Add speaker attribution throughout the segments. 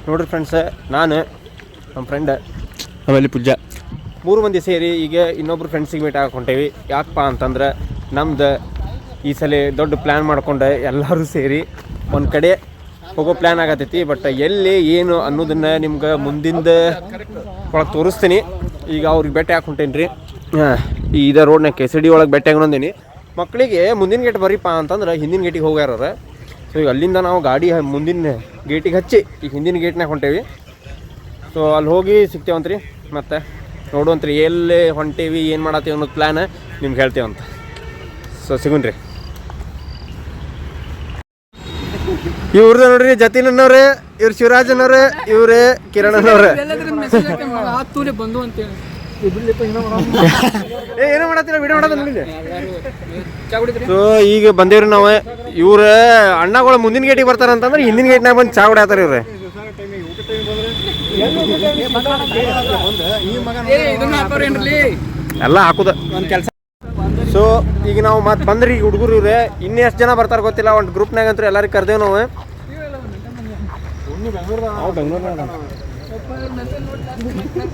Speaker 1: ನೋಡ್ರಿ ಫ್ರೆಂಡ್ಸ್, ನಾನು ನಮ್ಮ ಫ್ರೆಂಡ್ ಆಮೇಲೆ ಪೂಜಾ 3 ಮಂದಿ ಸೇರಿ ಈಗ ಇನ್ನೊಬ್ರು ಫ್ರೆಂಡ್ಸಿಗೆ ಮೀಟ್ ಹಾಕೊಂಡೇವಿ. ಯಾಕಪ್ಪ ಅಂತಂದ್ರೆ ನಮ್ದು ಈ ಸಲ ದೊಡ್ಡ ಪ್ಲ್ಯಾನ್ ಮಾಡ್ಕೊಂಡು ಎಲ್ಲರೂ ಸೇರಿ ಒಂದು ಕಡೆ ಹೋಗೋ ಪ್ಲ್ಯಾನ್ ಆಗತ್ತೈತಿ. ಬಟ್ ಎಲ್ಲಿ ಏನು ಅನ್ನೋದನ್ನು ನಿಮ್ಗೆ ಮುಂದಿಂದ ಒಳಗೆ ತೋರಿಸ್ತೀನಿ. ಈಗ ಅವ್ರಿಗೆ ಭೇಟಿ ಹಾಕೊಂಟೇನಿ ರೀ. ಇದೇ ರೋಡ್ನಾಗ KCD ಒಳಗೆ ಭೇಟಿ ಹಾಕೊಂಡೀನಿ. ಮಕ್ಕಳಿಗೆ ಮುಂದಿನ ಗೇಟ್ ಬರೀಪ್ಪ ಅಂತಂದ್ರೆ ಹಿಂದಿನ ಗೇಟಿಗೆ ಹೋಗ್ಯಾರ. ಸೊ ಈಗ ಅಲ್ಲಿಂದ ನಾವು ಗಾಡಿ ಮುಂದಿನ ಗೇಟಿಗೆ ಹಚ್ಚಿ ಈಗ ಹಿಂದಿನ ಗೇಟ್ನಾಗ ಹೊಂಟೇವಿ. ಸೊ ಅಲ್ಲಿ ಹೋಗಿ ಸಿಗ್ತೇವಂತ್ರಿ. ಮತ್ತು ನೋಡುವಂತ್ರಿ ಎಲ್ಲಿ ಹೊಂಟೇವಿ, ಏನು ಮಾಡತ್ತೀವಿ ಅನ್ನೋದು ಪ್ಲ್ಯಾನ್ ನಿಮ್ಗೆ ಹೇಳ್ತೇವಂತ. ಸೊ ಸಿಗುನ್ರಿ. ಇವ್ರದ ನೋಡ್ರಿ ಜತಿನ್ ಅನ್ನೋರೆ, ಇವ್ರು ಶಿವರಾಜ್ ಅನ್ನೋರೆ, ಇವ್ರೆ ಕಿರಣ್ ಅನ್ನೋರೆ. ಏನೋ ಮಾಡತ್ತೀರ ವಿಡಿಯೋ ಮಾಡೋದು ನೋಡಿ. ಸೊ ಈಗ ಬಂದೇವ್ರಿ ನಾವು. ಇವ್ರ ಅಣ್ಣಗಳು ಮುಂದಿನ ಗೇಟಿಗೆ ಬರ್ತಾರಂತಂದ್ರೆ ಹಿಂದಿನ ಗೇಟ್ನಾಗ ಬಂದು ಚಾ ಹೊಡ್ಯಾತಾರ ಇವ್ರೆ. ಎಲ್ಲ ಹಾಕುದ ಒಂದು ಕೆಲಸ. ಸೊ ಈಗ ನಾವು ಮತ್ತೆ ಬಂದ್ರಿ ಈಗ ಹುಡುಗರು ಇವ್ರೆ. ಇನ್ನೂ ಎಷ್ಟು ಜನ ಬರ್ತಾರೆ ಗೊತ್ತಿಲ್ಲ. ಒಂದು ಗ್ರೂಪ್ನಾಗ ಅಂತೂ ಎಲ್ಲರಿಗೆ ಕರ್ದೇವು ನಾವು.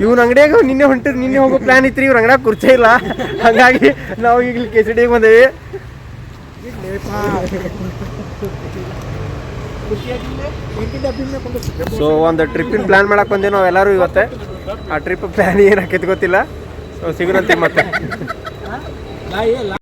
Speaker 1: ಇವ್ನ ಅಂಗಡಿಯಾಗ ನಿನ್ನೆ ಹೋಗೋ ಪ್ಲಾನ್ ಇತ್ತು. ಇವ್ರ ಅಂಗಡಿಯಾಗ ಕುರ್ಚಿ ಇಲ್ಲ, ಹಾಗಾಗಿ ನಾವು ಈಗ KCDಗೆ ಬಂದೇವಿ. ಸೊ ಒಂದು ಟ್ರಿಪ್ಪಿನ ಪ್ಲ್ಯಾನ್ ಮಾಡಕ್ಕೆ ಬಂದೇವಿ ನಾವು ಎಲ್ಲರೂ ಇವತ್ತೆ. ಆ ಟ್ರಿಪ್ ಪ್ಲ್ಯಾನ್ ಏನಾಕೈತಿ ಗೊತ್ತಿಲ್ಲ. ಸೊ ಸಿಗೋಣಂತೀವಿ ಮತ್ತೆ.